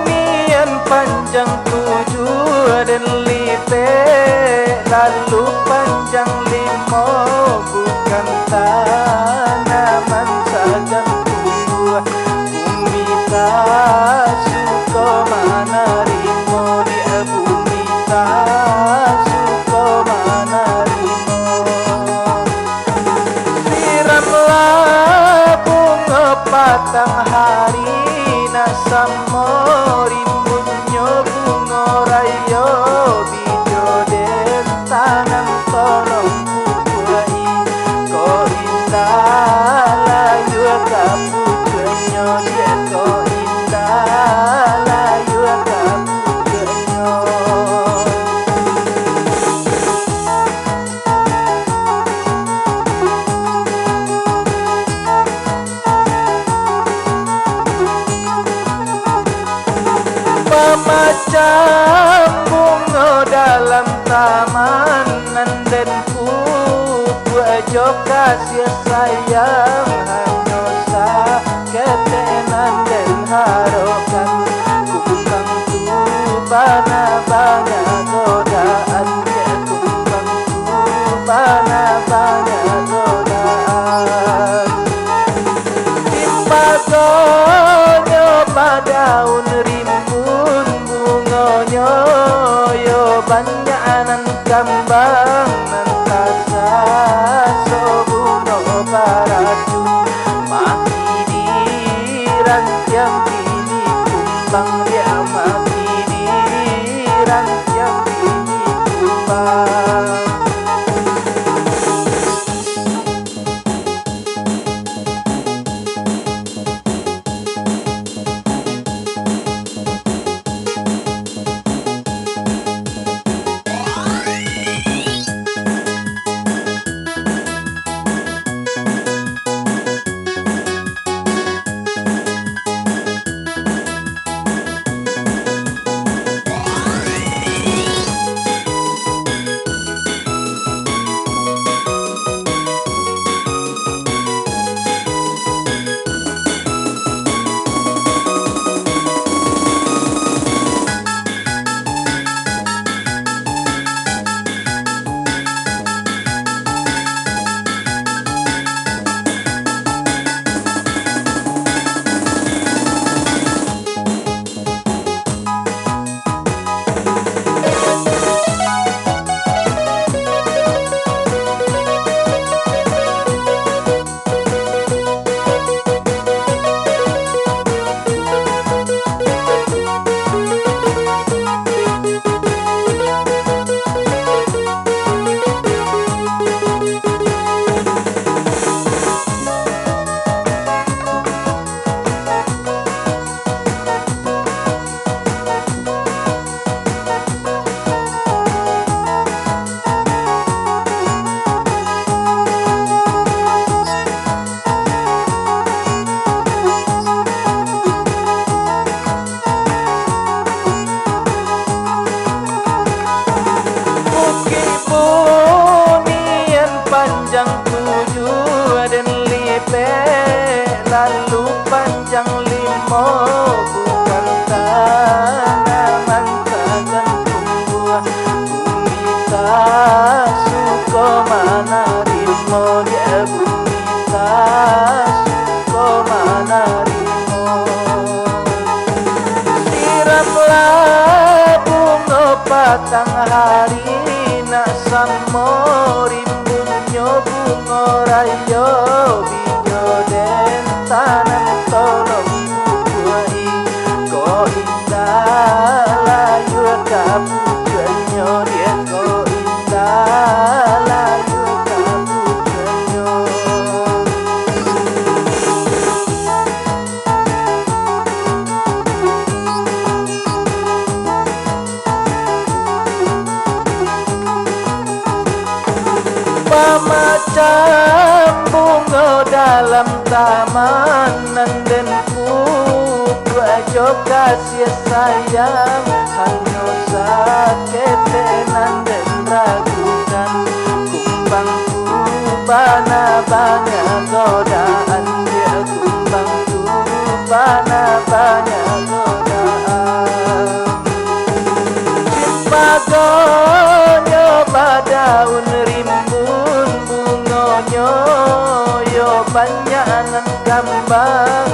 Bunian panjang 7 dan lipe, lalu panjang 5, bukan tanaman saja tumbuh. Bumi tak suka menerima dia, bumi tak suka menerima. Siramlah bunga patang hari, sama rimbunnya bunga raya, bijo den tanam tolong bubuhi. Ko indah layu kapujenyo dia, ko indah layu kapujenyo. Macam bunga dalam taman, dan pupu aja kasih sayang, hanya saketenan dan harokan. Kumbang tu banyak godaan, ya kumbang tu banyak godaan. Timpagonyo padaun rimbun, bunganya yo banyak nan kambang, nan tasa so bunga baraju. Maki di rantiang kini kumbang dia, maki di Samlah bunga patang hari nak samo rimbunnya bunga rayo bijo den tanam tolong buai ko indah layu kapujanyo dia ko indah layu kapujanyo. Macam bunga dalam taman dan ku ajo kasih sayang hanya saketenan dan ragukan kumbang ku bana banyak godaan dia kumbang ku bana banyak godaan cipagonyo badaun rimbun bungonyo yo banyak nan kambang